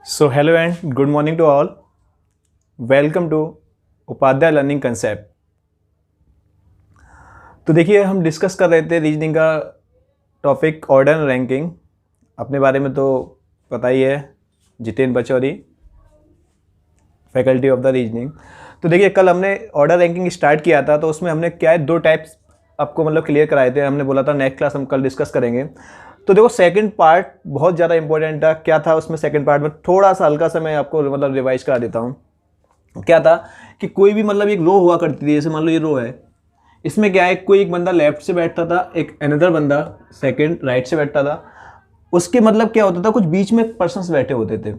So hello and good morning to all. Welcome to Upadhyay learning concept. तो देखिए हम discuss कर रहे थे रीजनिंग का टॉपिक ऑर्डर एंड रैंकिंग। अपने बारे में तो पता ही है, Jitendra Pachauri, faculty of the reasoning. तो देखिए कल हमने ऑर्डर रैंकिंग स्टार्ट किया था, तो उसमें हमने क्या है दो टाइप्स आपको क्लियर कराए थे। हमने बोला था नेक्स्ट क्लास हम कल डिस्कस करेंगे। तो देखो सेकंड पार्ट बहुत ज़्यादा इंपॉर्टेंट था। क्या था उसमें सेकंड पार्ट में, थोड़ा सा हल्का सा मैं आपको रिवाइज करा देता हूँ। क्या था कि कोई भी एक रो हुआ करती थी, जैसे मान लो ये रो है, इसमें क्या है कोई एक बंदा लेफ्ट से बैठता था, एक अनदर बंदा सेकंड राइट से बैठता था। उसके क्या होता था, कुछ बीच में पर्सन्स बैठे होते थे।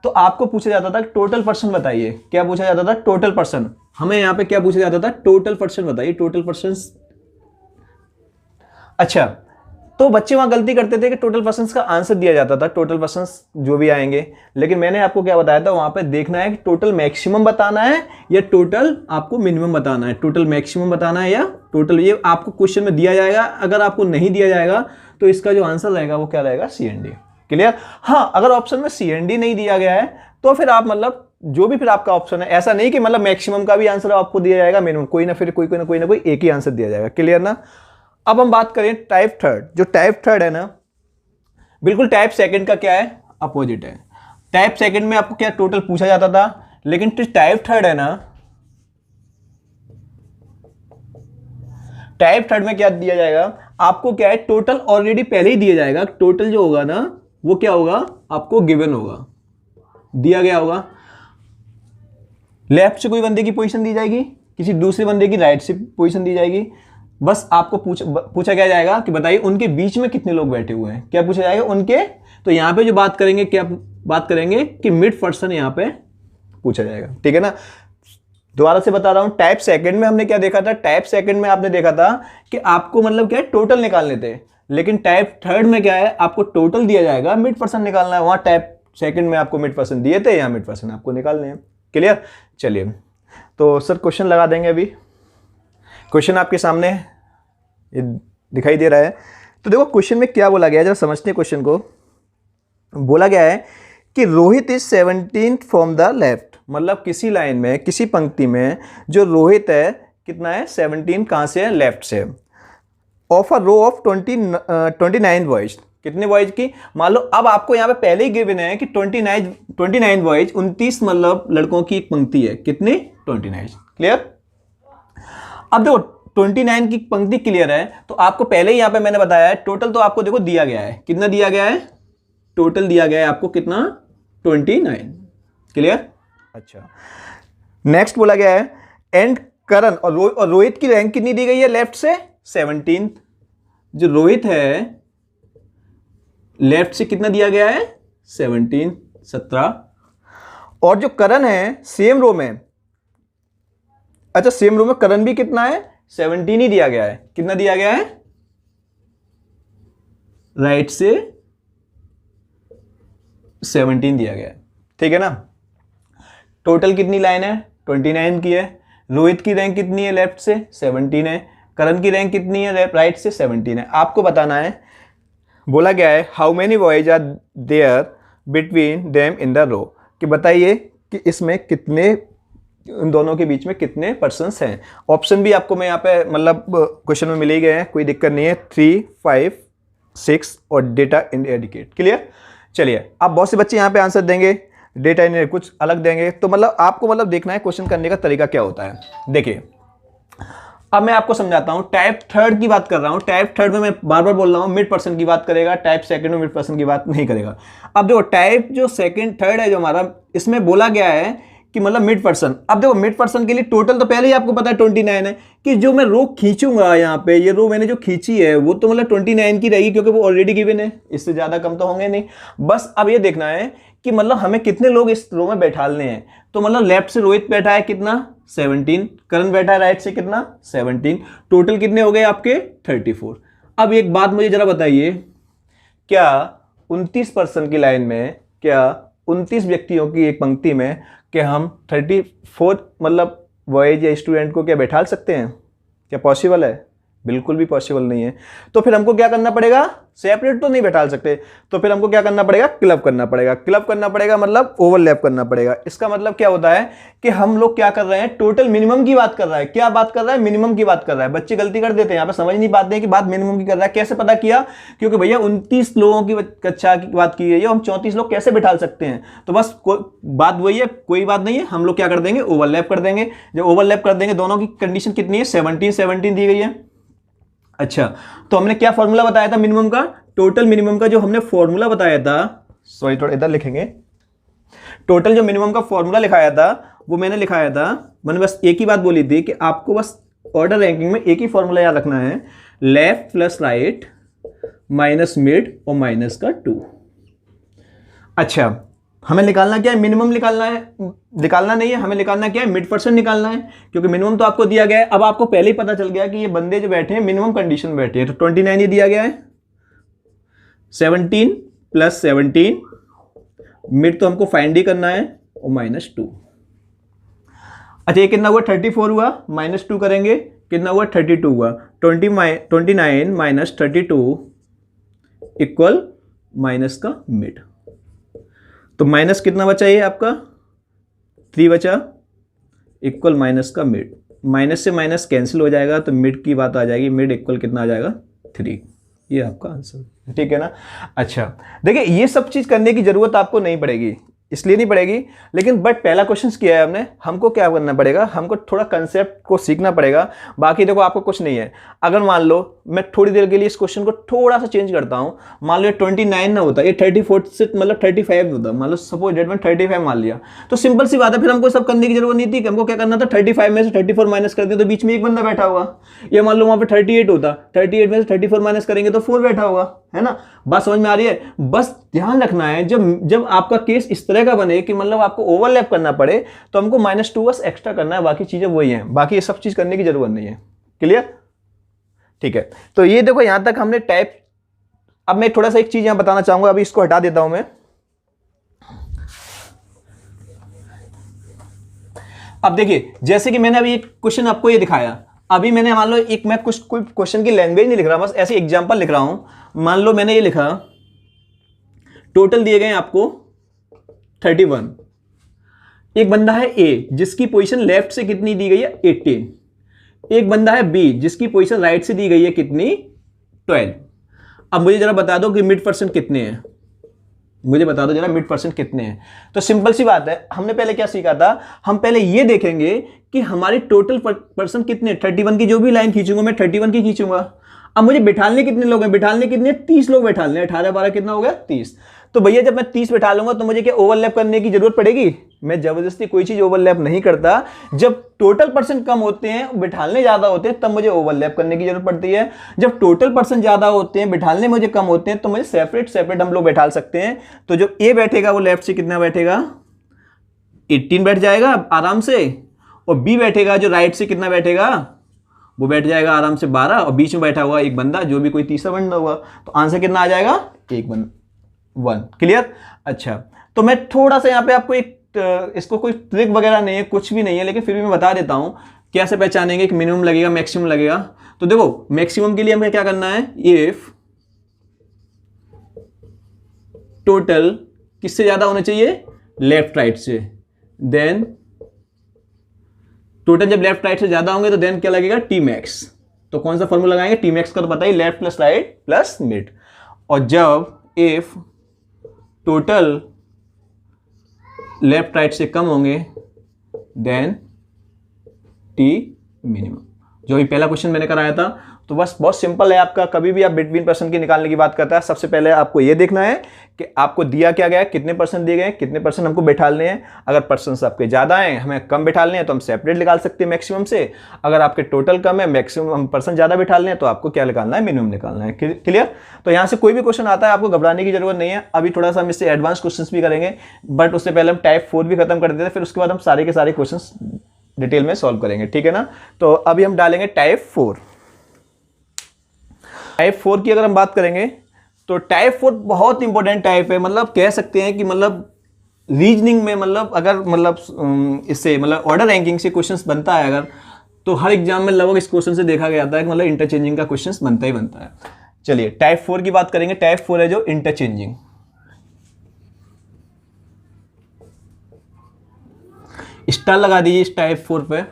तो आपको पूछा जाता था टोटल पर्सन बताइए। क्या पूछा जाता था? Total person. हमें यहाँ पे क्या पूछा जाता था? टोटल पर्सन बताइए, टोटल पर्सन। अच्छा, तो बच्चे वहां गलती करते थे कि टोटल पर्सन्स का आंसर दिया जाता था, टोटल पर्सन्स जो भी आएंगे। लेकिन मैंने आपको क्या बताया था, वहां पे देखना है कि टोटल मैक्सिमम बताना है या टोटल आपको मिनिमम बताना है। टोटल मैक्सिमम बताना है या टोटल, ये आपको क्वेश्चन में दिया जाएगा। अगर आपको नहीं दिया जाएगा तो इसका जो आंसर रहेगा वो क्या रहेगा? CND। क्लियर? हाँ, अगर ऑप्शन में CND नहीं दिया गया है तो फिर आप जो भी फिर आपका ऑप्शन है, ऐसा नहीं कि मैक्सिमम का भी आंसर आपको दिया जाएगा, मिनिमम कोई ना कोई एक ही आंसर दिया जाएगा। क्लियर ना? अब हम बात करें टाइप थर्ड। जो टाइप थर्ड है ना, बिल्कुल टाइप सेकंड का क्या है? अपोजिट है। टाइप सेकंड में आपको क्या टोटल पूछा जाता था, लेकिन टाइप थर्ड है ना, टाइप थर्ड में क्या दिया जाएगा आपको? क्या है, टोटल ऑलरेडी पहले ही दिया जाएगा। टोटल जो होगा ना वो क्या होगा? आपको गिवन होगा, दिया गया होगा। लेफ्ट से कोई बंदे की पोजीशन दी जाएगी, किसी दूसरे बंदे की राइट से पोजीशन दी जाएगी। बस आपको पूछा क्या जाएगा कि बताइए उनके बीच में कितने लोग बैठे हुए हैं। क्या पूछा जाएगा? उनके। तो यहां पे जो बात करेंगे, क्या बात करेंगे कि मिड पर्सन यहां पे पूछा जाएगा। ठीक है ना? दोबारा से बता रहा हूं, टाइप सेकंड में हमने क्या देखा था? टाइप सेकंड में आपने देखा था कि आपको क्या है, टोटल निकालने थे। लेकिन टाइप थर्ड में क्या है, आपको टोटल दिया जाएगा, मिड पर्सन निकालना है। वहां टाइप सेकंड में आपको मिड पर्सन दिए थे, यहां मिड पर्सन आपको निकालने हैं। क्लियर? चलिए, तो सर क्वेश्चन लगा देंगे। अभी क्वेश्चन आपके सामने ये दिखाई दे रहा है। तो देखो क्वेश्चन में क्या बोला गया है, जरा समझते हैं क्वेश्चन को। बोला गया है कि Rohit is 17th from the left. किसी लाइन में, किसी पंक्ति में जो रोहित है कितना है? 17 कहां से है? लेफ्ट से। Of a row of 29 boys. कितने बॉयज की? मान लो अब आपको यहां पे पहले ही गिवन है कि 29 बॉयज, 29 लड़कों की एक पंक्ति है। कितने? 29। क्लियर? अब देखो 29 की पंक्ति क्लियर है, तो आपको पहले ही यहां पे मैंने बताया है टोटल तो आपको देखो दिया गया है। कितना दिया गया है? टोटल दिया गया है आपको कितना? 29। क्लियर? अच्छा, नेक्स्ट बोला गया है एंड करण और रोहित की रैंक कितनी दी गई है? लेफ्ट से 17th। जो रोहित है लेफ्ट से कितना दिया गया है? 17, 17। और जो करण है सेम रो में, अच्छा सेम रो में करण भी कितना है? 17 ही दिया गया है। कितना दिया गया है? राइट से 17 दिया गया है। ठीक है ना? टोटल कितनी लाइन है? 29 की है। रोहित की रैंक कितनी है? लेफ्ट से 17 है। करण की रैंक कितनी है? राइट से 17 है। आपको बताना है, बोला गया है how many boys are there between them in the row. कि बताइए कि इसमें कितने, उन दोनों के बीच में कितने पर्सन्स हैं। ऑप्शन भी आपको मैं यहाँ पे क्वेश्चन में मिल ही गए हैं, कोई दिक्कत नहीं है। 3, 5, 6 और डेटा इंडिकेट। क्लियर? चलिए, अब बहुत से बच्चे यहाँ पे आंसर देंगे, डेटा इंडिकेट कुछ अलग देंगे। तो आपको देखना है क्वेश्चन करने का तरीका क्या होता है। देखिए अब मैं आपको समझाता हूं। टाइप थर्ड की बात कर रहा हूं। टाइप थर्ड में मैं बार बार बोल रहा हूं मिड पर्सन की बात करेगा, टाइप सेकंड में मिड पर्सन की बात नहीं करेगा। अब देखो टाइप जो सेकंड थर्ड है जो हमारा, इसमें बोला गया है कि मिड पर्सन। अब देखो मिड पर्सन के लिए टोटल तो पहले ही आपको पता है 29 है। कि जो मैं रो खींचूंगा यहाँ पे, ये रो मैंने जो खींची है वो तो 29 की रहेगी, क्योंकि वो ऑलरेडी गिवन है। इससे ज्यादा कम तो होंगे नहीं। बस अब ये देखना है कि हमें कितने लोग इस रो में बैठालने हैं। तो लेफ्ट से रोहित बैठा है कितना? 17। करण बैठा है राइट से कितना? 17। टोटल कितने हो गए आपके? 34। अब एक बात मुझे जरा बताइए, क्या 29 पर्सन की लाइन में, क्या 29 व्यक्तियों की एक पंक्ति में क्या हम 34 बॉयज या स्टूडेंट को क्या बैठा सकते हैं? क्या पॉसिबल है? बिल्कुल भी पॉसिबल नहीं है। तो फिर हमको क्या करना पड़ेगा? सेपरेट तो नहीं बैठा सकते, तो फिर हमको क्या करना पड़ेगा, क्लब करना पड़ेगा। क्लब करना पड़ेगा मतलब ओवरलैप करना पड़ेगा। इसका मतलब क्या होता है कि हम लोग क्या कर रहे हैं, टोटल मिनिमम की बात कर रहा है। क्या बात कर रहा है, मिनिमम की बात कर रहा है। बच्चे गलती कर देते हैं, यहाँ पे समझ नहीं पाते हैं कि बात मिनिमम की कर रहा है। कैसे पता किया, क्योंकि भैया 29 लोगों की कक्षा की बात की गई है, हम 34 लोग कैसे बैठा सकते हैं। तो बस बात वही है, कोई बात नहीं है, हम लोग क्या कर देंगे, ओवरलैप कर देंगे। जब ओवरलैप कर देंगे, दोनों की कंडीशन कितनी है, 17 दी गई है। अच्छा, तो हमने क्या फॉर्मूला बताया था मिनिमम का, टोटल मिनिमम का जो हमने फॉर्मूला बताया था, सॉरी थोड़ा इधर लिखेंगे, टोटल जो मिनिमम का फॉर्मूला लिखाया था वो मैंने लिखाया था, मैंने बस एक ही बात बोली थी कि आपको बस ऑर्डर रैंकिंग में एक ही फॉर्मूला याद रखना है, left plus right minus mid और माइनस का 2। अच्छा, हमें निकालना क्या है, मिनिमम निकालना है, निकालना नहीं है, हमें निकालना क्या है, मिड परसेंट निकालना है, क्योंकि मिनिमम तो आपको दिया गया है। अब आपको पहले ही पता चल गया कि ये बंदे जो बैठे हैं मिनिमम कंडीशन में बैठे हैं, तो 29 ही दिया गया है, 17 प्लस 17, मिड तो हमको फाइंड ही करना है, और माइनस 2। अच्छा, ये कितना हुआ, 34 हुआ, माइनस 2 करेंगे, कितना हुआ, 32 हुआ, 29 माइनस 32 इक्वल माइनस का मिड। तो माइनस कितना बचा, ये आपका 3 बचा, इक्वल माइनस का मिड। माइनस से माइनस कैंसिल हो जाएगा, तो मिड की बात आ जाएगी, मिड इक्वल कितना आ जाएगा, 3। ये आपका आंसर, ठीक है ना। अच्छा, देखिए ये सब चीज करने की जरूरत आपको नहीं पड़ेगी, इसलिए नहीं पड़ेगी, लेकिन बट पहला क्वेश्चन किया है हमने, हमको क्या करना पड़ेगा, हमको थोड़ा कंसेप्ट को सीखना पड़ेगा। बाकी देखो आपको कुछ नहीं है। अगर मान लो मैं थोड़ी देर के लिए इस क्वेश्चन को थोड़ा सा चेंज करता हूं, मान लो 29 ना होता, ये 34 से मतलब 35 होता, मान लो सपोज डेट में 35 मान लिया, तो सिंपल सी बात है, फिर हमको सब करने की जरूरत नहीं थी। हमको क्या करना था, 35 में से 34 माइनस कर दिया तो बीच में एक बंदा बैठा हुआ। ये मान लो वहां पर 38 होता, 38 में से 34 माइनस करेंगे तो 4 बैठा हुआ, है ना। बात समझ में आ रही है। बस ध्यान रखना है, जब आपका केस इस तरह का बने कि मतलब आपको ओवरलैप करना पड़े, तो हमको -2 बस एक्स्ट्रा करना है, बाकी चीजें वही हैं, बाकी ये सब चीज करने की जरूरत नहीं है। क्लियर, ठीक है। तो ये देखो यहां तक हमने टाइप। अब मैं थोड़ा सा एक चीज यहां बताना चाहूंगा, अभी इसको हटा देता हूं मैं। अब देखिए, जैसे कि मैंने अभी एक क्वेश्चन आपको ये दिखाया, अभी मैंने मान लो एक, मैं कुछ कोई क्वेश्चन की लैंग्वेज नहीं लिख रहा, बस ऐसे एग्जांपल लिख रहा हूं। मान लो मैंने ये लिखा, टोटल दिए गए आपको 31। एक बंदा है ए जिसकी पोजीशन लेफ्ट से कितनी दी गई है, 18। एक बंदा है बी जिसकी पोजीशन राइट से दी गई है कितनी, 12। अब मुझे जरा बता दो कि मिड परसेंट कितने हैं, मुझे बता दो जरा मिड परसेंट कितने हैं। तो सिंपल सी बात है, हमने पहले क्या सीखा था, हम पहले ये देखेंगे कि हमारी टोटल परसेंट कितने। 31 की जो भी लाइन खींचूंगा मैं 31 की खींचूंगा। अब मुझे बिठालने कितने लोग हैं, बिठालने कितने, 30 लोग बैठालने, 18 12 कितना हो गया, 30। तो भैया जब मैं 30 बैठा लूंगा तो मुझे क्या ओवरलैप करने की जरूरत पड़ेगी, मैं जबरदस्ती कोई चीज ओवरलैप नहीं करता। जब टोटल परसेंट कम होते हैं, बिठालने ज्यादा होते हैं, तब मुझे ओवरलैप करने की जरूरत पड़ती है। जब टोटल परसेंट ज्यादा होते हैं, बिठालने मुझे कम होते हैं, तो मुझे सेपरेट हम लोग बैठा सकते हैं। तो जो ए बैठेगा वो लेफ्ट से कितना बैठेगा, 18 बैठ जाएगा आराम से, और बी बैठेगा जो राइट से कितना बैठेगा, वो बैठ जाएगा आराम से 12, और बीच में बैठा हुआ एक बंदा जो भी कोई तीसरा बंदा हुआ, तो आंसर कितना आ जाएगा, 1। क्लियर। अच्छा, तो मैं थोड़ा सा यहाँ पे आपको एक, इसको कोई ट्रिक वगैरह नहीं है, कुछ भी नहीं है, लेकिन फिर भी मैं बता देता हूं कैसे पहचानेंगे कि मिनिमम लगेगा मैक्सिमम लगेगा। तो देखो मैक्सिमम के लिए हमें क्या करना है, इफ टोटल किससे ज्यादा होना चाहिए, लेफ्ट राइट से, देन टोटल जब लेफ्ट राइट से ज्यादा होंगे तो देन क्या लगेगा, टी मैक्स। तो कौन सा फॉर्मूला लगाएंगे, टी मैक्स का तो पता ही, left plus right plus mid. और जब इफ टोटल लेफ्ट राइट से कम होंगे देन टी मिनिमम। जो भी पहला क्वेश्चन मैंने कराया था, तो बस बहुत सिंपल है आपका। कभी भी आप बिटवीन परसेंट की निकालने की बात करता है, सबसे पहले आपको यह देखना है कि आपको दिया क्या गया है, कितने परसेंट दिए गए, कितने परसेंट हमको बैठालने हैं। अगर परसेंट आपके ज्यादा हैं, हमें कम बैठालने हैं, तो हम सेपरेट निकाल सकते हैं मैक्सिमम से। अगर आपके टोटल कम है, मैक्सिमम हम परसेंट ज्यादा बैठालने हैं, तो आपको क्या निकालना है, मिनिमम निकालना है। क्लियर। तो यहां से कोई भी क्वेश्चन आता है, आपको घबराने की जरूरत नहीं है। अभी थोड़ा सा हम इससे एडवांस क्वेश्चन भी करेंगे, बट उससे पहले हम टाइप 4 भी खत्म कर देते हैं, फिर उसके बाद हम सारे के सारे क्वेश्चन डिटेल में सॉल्व करेंगे, ठीक है ना। तो अभी हम डालेंगे टाइप 4। टाइप 4 की अगर हम बात करेंगे तो टाइप 4 बहुत इंपॉर्टेंट टाइप है। मतलब कह सकते हैं कि मतलब रीजनिंग में, मतलब अगर मतलब इससे मतलब ऑर्डर रैंकिंग से क्वेश्चंस बनता है अगर, तो हर एग्जाम में लगभग इस क्वेश्चन से देखा गया था कि मतलब इंटरचेंजिंग का क्वेश्चंस बनता ही बनता है। चलिए टाइप 4 की बात करेंगे। टाइप 4 है जो इंटरचेंजिंग। स्टार लगा दीजिए इस टाइप 4 पे,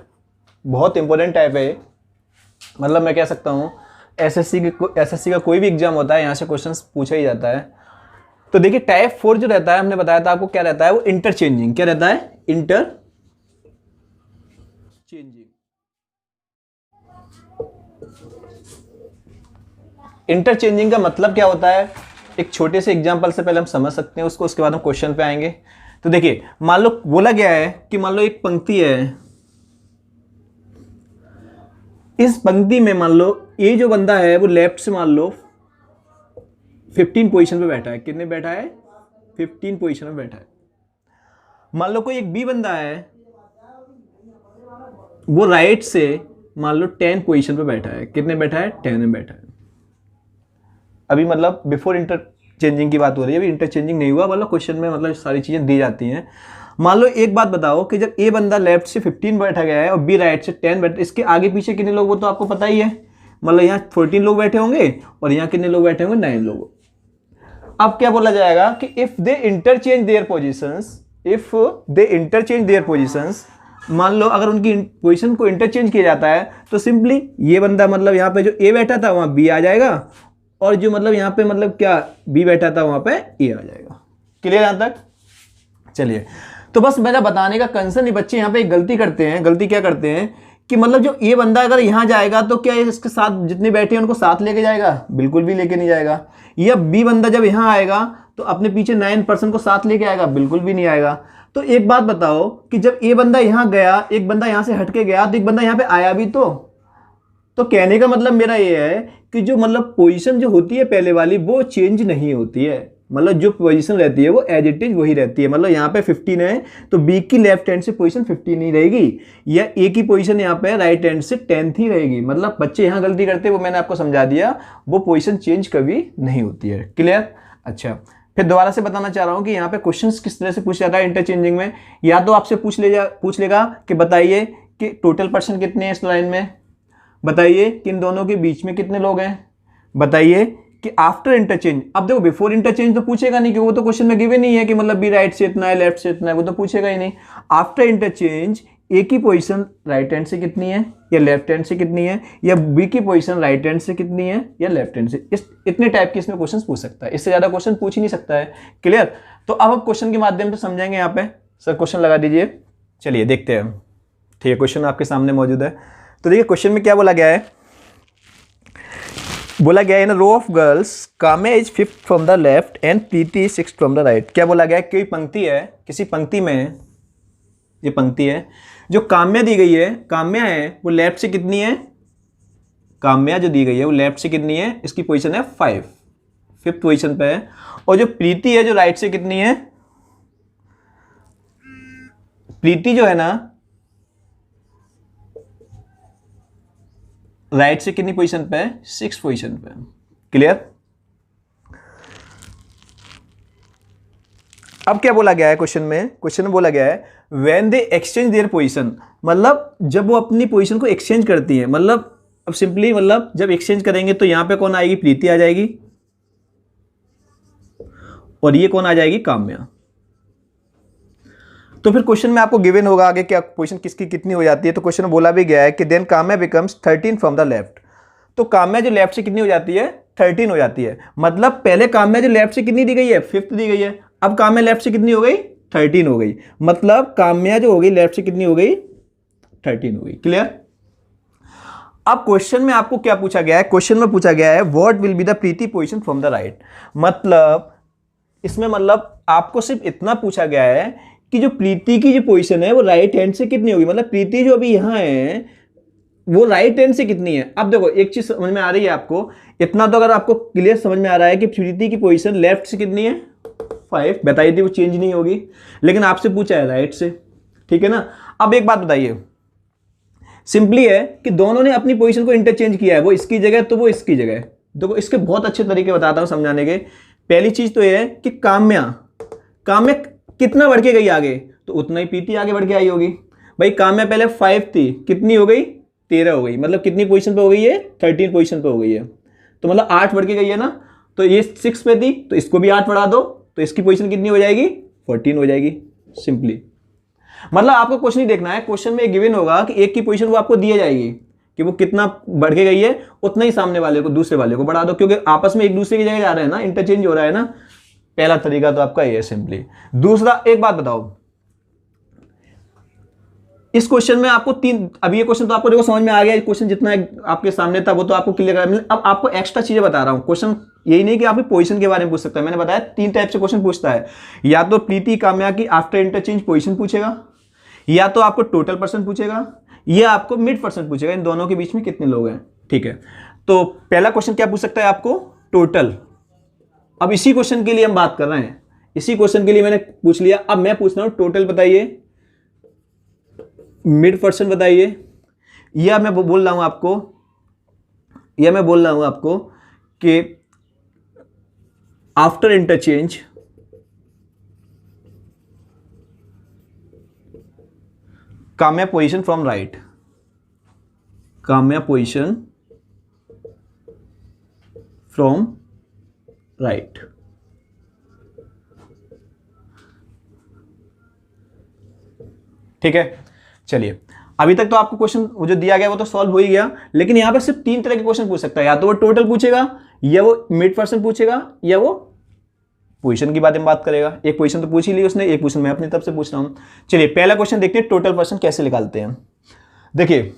बहुत इंपॉर्टेंट टाइप है ये। मतलब मैं कह सकता हूँ एसएससी का कोई भी एग्जाम होता है यहाँ से क्वेश्चंस पूछा ही जाता है। तो देखिए टाइप 4 जो रहता है, हमने बताया था आपको क्या रहता है, वो इंटरचेंजिंग। क्या रहता है? इंटरचेंजिंग। इंटरचेंजिंग का मतलब क्या होता है, एक छोटे से एग्जांपल से पहले हम समझ सकते हैं उसको, उसके बाद हम क्वेश्चन पे आएंगे। तो देखिए मान लो बोला गया है कि मान लो एक पंक्ति है, इस पंक्ति में मान लो ये जो बंदा है वो लेफ्ट से मान लो 15 पोजीशन पे बैठा है। कितने बैठा है? 15 पोजीशन में बैठा है। मान लो कोई एक बी बंदा है, वो राइट से मान लो 10 पोजीशन पे बैठा है। कितने बैठा है? 10 में बैठा है। अभी मतलब बिफोर इंटरचेंजिंग की बात हो रही है, अभी इंटरचेंजिंग नहीं हुआ, मतलब क्वेश्चन में मतलब सारी चीजें दी जाती हैं। मान लो एक बात बताओ कि जब ए बंदा लेफ्ट से 15 बैठा गया है और बी राइट से 10 बैठा, इसके आगे पीछे कितने लोग, वो तो आपको पता ही है। मतलब यहाँ 14 लोग बैठे होंगे और यहाँ कितने लोग बैठे होंगे? 9 लोग। अब क्या बोला जाएगा कि if they interchange their positions, मान लो अगर उनकी पोजीशन को इंटरचेंज किया जाता है तो सिंपली ये बंदा मतलब यहाँ पे जो ए बैठा था वहां बी आ जाएगा, और जो मतलब यहाँ पे मतलब क्या बी बैठा था वहां पे ए आ जाएगा। क्लियर यहां तक? चलिए, तो बस मेरा बताने का कंसर्न, ये बच्चे यहाँ पे एक गलती करते हैं। गलती क्या करते हैं कि मतलब जो ये बंदा अगर यहाँ जाएगा तो क्या इसके साथ जितने बैठे हैं उनको साथ लेके जाएगा? बिल्कुल भी लेके नहीं जाएगा। या बी बंदा जब यहाँ आएगा तो अपने पीछे 9% को साथ लेके आएगा? बिल्कुल भी नहीं आएगा। तो एक बात बताओ कि जब ये बंदा यहाँ गया, एक बंदा यहाँ से हटके गया, तो एक बंदा यहाँ पे आया भी तो कहने का मतलब मेरा ये है कि जो मतलब पोजीशन जो होती है पहले वाली वो चेंज नहीं होती है। मतलब जो पोजीशन रहती है वो एज इट इज वही रहती है। मतलब यहाँ पे 15 है तो बी की लेफ्ट हैंड से पोजीशन 15 नहीं रहेगी, या ए की पोजीशन यहाँ पे राइट हैंड से 10 ही रहेगी। मतलब बच्चे यहाँ गलती करते हैं, वो मैंने आपको समझा दिया, वो पोजीशन चेंज कभी नहीं होती है। क्लियर? अच्छा, फिर दोबारा से बताना चाह रहा हूँ कि यहाँ पे क्वेश्चंस किस तरह से पूछ जाता है इंटरचेंजिंग में। या तो आपसे पूछ लेगा कि बताइए कि टोटल पर्सन कितने हैं इस लाइन में, बताइए कि इन दोनों के बीच में कितने लोग हैं, बताइए कि आफ्टर इंटरचेंज। अब देखो बिफोर इंटरचेंज तो पूछेगा नहीं, कि वो तो क्वेश्चन में गिवन नहीं है कि मतलब बी राइट से इतना है लेफ्ट से इतना है, वो तो पूछेगा ही नहीं। आफ्टर इंटरचेंज ए की पोजीशन राइट हैंड से कितनी है या लेफ्ट हैंड से कितनी है, या बी की पोजीशन राइट हैंड से कितनी है या लेफ्ट हैंड से, इस इतने टाइप के इसमें क्वेश्चन पूछ सकता है। इससे ज्यादा क्वेश्चन पूछ ही नहीं सकता है। क्लियर? तो अब हम क्वेश्चन के माध्यम से समझेंगे। यहाँ पे सर क्वेश्चन लगा दीजिए। चलिए देखते हैं। ठीक है, क्वेश्चन आपके सामने मौजूद है। तो देखिए क्वेश्चन में क्या बोला गया है। बोला गया है in row of girls Kamya is 5th from the left and Preeti is 6th from the right. क्या बोला गया है? कोई पंक्ति है, किसी पंक्ति में, ये पंक्ति है जो काम्या दी गई है, काम्या है वो लेफ्ट से कितनी है, काम्या जो दी गई है वो लेफ्ट से कितनी है, इसकी पोजीशन है 5th पोजीशन पे है। और जो प्रीति है जो राइट से कितनी है, प्रीति जो है ना राइट से कितनी पोजीशन पे है? 6th पोजीशन पे। क्लियर? अब क्या बोला गया है क्वेश्चन में? क्वेश्चन में बोला गया है when they exchange their position, मतलब जब वो अपनी पोजीशन को एक्सचेंज करती है। मतलब अब सिंपली मतलब जब एक्सचेंज करेंगे तो यहां पे कौन आएगी? प्रीति आ जाएगी, और ये कौन आ जाएगी? काम्या। तो फिर क्वेश्चन में आपको गिवन होगा आगे क्या पोजीशन किसकी कितनी हो जाती है। तो क्वेश्चन में बोला भी गया है कि then Kamya becomes 13 from the left. तो काम्या जो लेफ्ट से कितनी हो जाती है? 13 हो जाती है। मतलब पहले काम्या जो लेफ्ट से कितनी दी गई है? 5th दी गई है। अब काम्या लेफ्ट से कितनी हो गई? 13 हो गई। मतलब काम्या जो हो गई लेफ्ट से कितनी हो गई? 13 हो गई। क्लियर? अब क्वेश्चन में आपको क्या पूछा गया है? क्वेश्चन में पूछा गया है what will be the Preeti position from the right. मतलब इसमें मतलब आपको सिर्फ इतना पूछा गया है कि जो प्रीति की जो पोजीशन है वो राइट हैंड से कितनी होगी। मतलब प्रीति जो अभी यहां है वो राइट हैंड से कितनी है। अब देखो एक चीज समझ में आ रही है आपको, इतना तो अगर आपको क्लियर समझ में आ रहा है कि प्रीति की पोजीशन लेफ्ट से कितनी है? 5 बताई थी, वो चेंज नहीं होगी। लेकिन आपसे पूछा है राइट से। ठीक है ना? अब एक बात बताइए, सिंपली है कि दोनों ने अपनी पोजीशन को इंटरचेंज किया है, वो इसकी जगह तो वो इसकी जगह। देखो इसके बहुत अच्छे तरीके बताता हूं समझाने के। पहली चीज तो ये है कि काम्या कितना बढ़ के गई आगे, तो उतना ही प्रीति आगे बढ़ के आई होगी। भाई काम्या पहले 5 थी, कितनी हो गई? 13 हो गई। मतलब कितनी पोजीशन पे हो गई है? 13 पोजीशन पे हो गई है। तो मतलब 8 बढ़ के गई है ना, तो ये 6 पे थी तो इसको भी 8 बढ़ा दो, तो इसकी पोजीशन कितनी हो जाएगी, 14 हो जाएगी सिंपली। मतलब आपको कुछ नहीं देखना है, क्वेश्चन में गिवन होगा कि एक की पोजीशन वो आपको दी जाएगी कि वो कितना बढ़ के गई है, उतना ही सामने वाले को दूसरे वाले को बढ़ा दो, क्योंकि आपस में एक दूसरे की जगह जा रहे हैं ना, इंटरचेंज हो रहा है ना। पहला तरीका तो आपका ये है सिंपली। दूसरा, एक बात बताओ, इस क्वेश्चन में आपको तीन, अभी ये क्वेश्चन तो आपको देखो समझ में आ गया, क्वेश्चन जितना आपके सामने था वो तो आपको क्लियर करा। अब आपको एक्स्ट्रा चीजें बता रहा हूं। क्वेश्चन यही नहीं कि आप पोजीशन के बारे में पूछ सकता है, मैंने बताया 3 टाइप से क्वेश्चन पूछता है। या तो प्रीति काम्या की आफ्टर इंटरचेंज पोजीशन पूछेगा, या तो आपको टोटल पर्सन पूछेगा, या आपको मिड पर्सन पूछेगा, इन दोनों के बीच में कितने लोग हैं। ठीक है, तो पहला क्वेश्चन क्या पूछ सकता है आपको, टोटल। अब इसी क्वेश्चन के लिए हम बात कर रहे हैं, इसी क्वेश्चन के लिए मैंने पूछ लिया। अब मैं पूछ रहा हूं टोटल बताइए, मिड पर्सन बताइए, या मैं बोल रहा हूं आपको कि after interchange Kamya position from right, Kamya position from right. ठीक है, चलिए अभी तक तो आपको क्वेश्चन जो दिया गया वो तो सॉल्व हो ही गया, लेकिन यहां पर सिर्फ 3 तरह के क्वेश्चन पूछ सकता है। या तो वो टोटल पूछेगा, या वो मिड पर्सन पूछेगा, या वो पोजीशन की बात करेगा। एक पोजीशन तो पूछ ही ली उसने, एक पोजीशन मैं अपनी तरफ से पूछ रहा हूं। चलिए पहला क्वेश्चन देखते हैं, टोटल पर्सन कैसे निकालते हैं। देखिए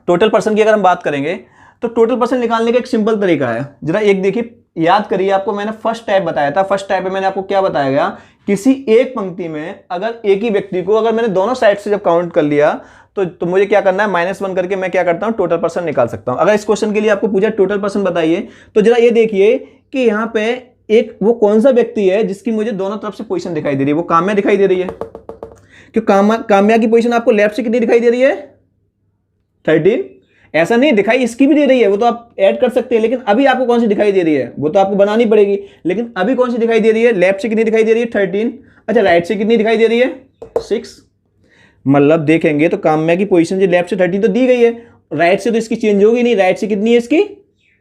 टोटल पर्सन की अगर हम बात करेंगे तो टोटल पर्सन निकालने का एक सिंपल तरीका है। जरा एक देखिए, याद करिए, आपको मैंने फर्स्ट टाइप बताया था। फर्स्ट टाइप में मैंने आपको क्या बताया गया, किसी एक पंक्ति में अगर एक ही व्यक्ति को अगर मैंने दोनों साइड से जब काउंट कर लिया तो मुझे क्या करना है, -1 करके मैं क्या करता हूं, टोटल पर्सन निकाल सकता हूं। अगर इस क्वेश्चन के लिए आपको पूछा टोटल पर्सन बताइए, तो जरा ये देखिए कि यहां पे एक वो कौन सा व्यक्ति है जिसकी मुझे दोनों तरफ से पोजीशन दिखाई दे रही है, वो काम्या दिखाई दे रही है। क्यों, काम्या की पोजीशन आपको लेफ्ट से कितनी दिखाई दे रही है, 13। ऐसा नहीं दिखाई इसकी भी दे रही है, वो तो आप ऐड कर सकते हैं, लेकिन अभी आपको कौन सी दिखाई दे रही है वो तो आपको बनानी पड़ेगी। लेकिन अभी कौन सी दिखाई दे रही है, लेफ्ट से कितनी दिखाई दे रही है, 13। अच्छा, राइट से कितनी दिखाई दे रही है, 6। मतलब देखेंगे तो काम्या की पोजीशन जो लेफ्ट से 13 तो दी गई है, राइट से तो इसकी चेंज होगी नहीं। राइट से कितनी है इसकी,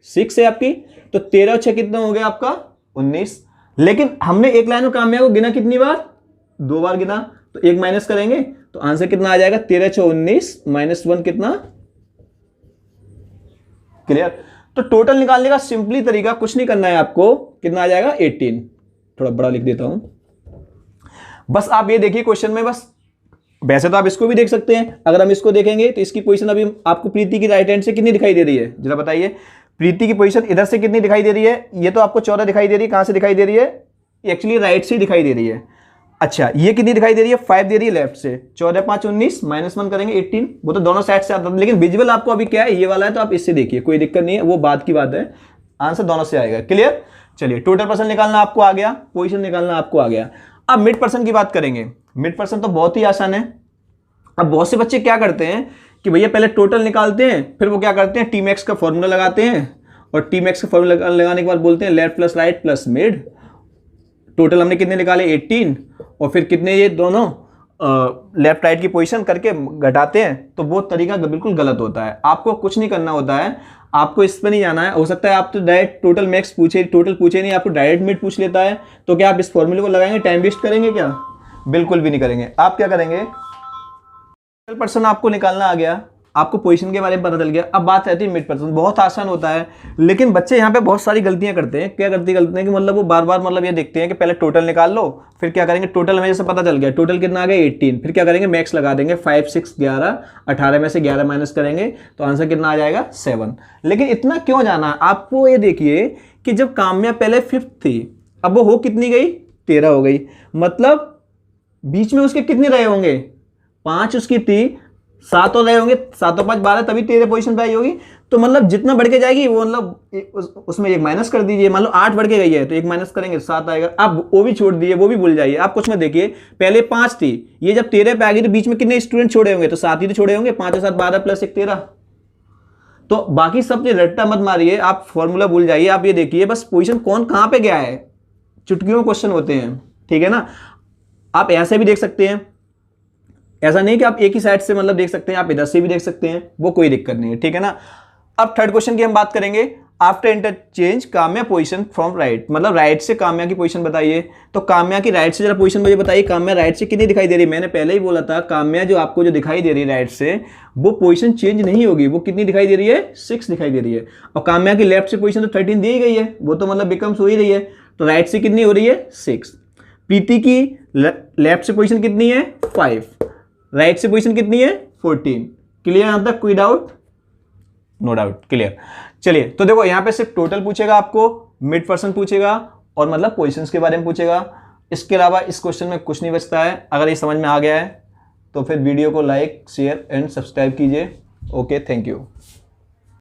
6 है आपकी, तो 13 और 6 कितना हो गया आपका, 19। लेकिन हमने एक लाइन में काम्या को गिना कितनी बार, 2 बार गिना, तो 1 माइनस करेंगे तो आंसर कितना आ जाएगा, 13 6 19 -1 कितना, क्लियर। तो टोटल निकालने का सिंपली तरीका कुछ नहीं करना है आपको, कितना आ जाएगा, 18। थोड़ा बड़ा लिख देता हूं, बस आप ये देखिए क्वेश्चन में, बस वैसे तो आप इसको भी देख सकते हैं। अगर हम इसको देखेंगे तो इसकी पोजीशन अभी आपको प्रीति की राइट हैंड से कितनी दिखाई दे रही है, जरा बताइए। प्रीति की पोजीशन इधर से कितनी दिखाई दे रही है, ये तो आपको 14 दिखाई दे रही है। कहां से दिखाई दे रही है, एक्चुअली राइट से दिखाई दे रही है। अच्छा, ये कितनी दिखाई दे रही है, 5 दे रही है लेफ्ट से। 14 5 19 -1 करेंगे 18। वो तो दोनों साइड से आता है, लेकिन विजुअल आपको अभी क्या है, ये वाला है, तो आप इससे देखिए, कोई दिक्कत नहीं है, वो बात की बात है। आंसर दोनों से आएगा, क्लियर। चलिए टोटल पर्सन निकालना आपको आ गया, पोजीशन निकालना आपको आ गया। अब मिड पर्सन की बात करेंगे। मिड पर्सन तो बहुत ही आसान है। अब बहुत से बच्चे क्या करते हैं कि भैया पहले टोटल निकालते हैं, फिर वो क्या करते हैं, टी मैक्स का फॉर्मूला लगाते हैं, और टी मैक्स का फॉर्मूला लगाने के बाद बोलते हैं left plus right plus mid. Total हमने कितने निकाले, 18, और फिर कितने ये दोनों लेफ्ट राइट की पोजीशन करके घटाते हैं। तो वो तरीका बिल्कुल गलत होता है। आपको कुछ नहीं करना होता है, आपको इस पर नहीं जाना है। हो सकता है आप तो डायरेक्ट टोटल मैक्स पूछे, टोटल पूछे नहीं, आपको डायरेक्ट मिड पूछ लेता है, तो क्या आप इस फॉर्मूले को लगाएंगे, टाइम वेस्ट करेंगे क्या, बिल्कुल भी नहीं करेंगे। आप क्या करेंगे, टोटल पर्सन आपको निकालना आ गया, आपको पोजीशन के बारे में पता चल गया। अब बात आती है मिड पर्सन, बहुत आसान होता है, लेकिन बच्चे यहाँ पे बहुत सारी गलतियां करते हैं। क्या करते हैं कि मतलब वो बार बार मतलब ये देखते हैं कि पहले टोटल निकाल लो, फिर क्या करेंगे, टोटल हमें जैसे पता चल गया, टोटल कितना आ गया 18, फिर क्या करेंगे, मैक्स लगा देंगे 5 6 11, 18 में से 11 माइनस करेंगे तो आंसर कितना आ जाएगा, 7। लेकिन इतना क्यों जाना, आपको ये देखिए कि जब काम्या पहले 5th थी, अब वो हो कितनी गई, 13 हो गई। मतलब बीच में उसके कितने रहे होंगे, 5 उसकी थी, 7 और रहे होंगे, 7 और 5 12, तभी 13 पोजीशन पे आई होगी। तो मतलब जितना बढ़ के जाएगी वो मतलब उसमें 1 माइनस कर दीजिए। मान लो 8 बढ़ के गई है तो 1 माइनस करेंगे 7 आएगा। अब वो भी छोड़ दिए, वो भी भूल जाइए। आप कुछ में देखिए, पहले 5 थी, ये जब 13 पे आ गई तो बीच में कितने स्टूडेंट छोड़े होंगे, तो 7 ही तो छोड़े होंगे। 5 और 7 12 प्लस 1 13। तो बाकी सब रट्टा मत मारिए, आप फॉर्मूला भूल जाइए। आप ये देखिए बस पोजीशन कौन कहां पे गया है, चुटकियों क्वेश्चन होते हैं, ठीक है ना। आप ऐसे भी देख सकते हैं, ऐसा नहीं कि आप एक ही साइड से मतलब देख सकते हैं, आप इधर से भी देख सकते हैं, वो कोई दिक्कत नहीं है, ठीक है ना। अब थर्ड क्वेश्चन की हम बात करेंगे। After interchange Kamya position from right, मतलब राइट से काम्या की पोजीशन बताइए। तो काम्या की राइट से जरा पोजीशन मुझे बताइए, काम्या राइट से कितनी दिखाई दे रही है। मैंने पहले ही बोला था काम्या जो आपको जो दिखाई दे रही है राइट से, वो पोजीशन चेंज नहीं होगी, वो कितनी दिखाई दे रही है, 6 दिखाई दे रही है। और काम्या की लेफ्ट से पोजीशन तो 13 दी गई है, वो तो मतलब बिकम्स हो ही रही है। तो राइट से कितनी हो रही है, 6। प्रीति की लेफ्ट से पोजीशन कितनी है, 5, राइट से पोजीशन कितनी है, 14। क्लियर यहां तक, कोई डाउट? No doubt, clear. चलिए, तो देखो यहां पे सिर्फ टोटल पूछेगा आपको, मिड पर्सन पूछेगा और मतलब पोजीशंस के बारे में पूछेगा। इसके अलावा इस क्वेश्चन में कुछ नहीं बचता है। अगर ये समझ में आ गया है तो फिर वीडियो को लाइक, शेयर एंड सब्सक्राइब कीजिए। Okay, thank you.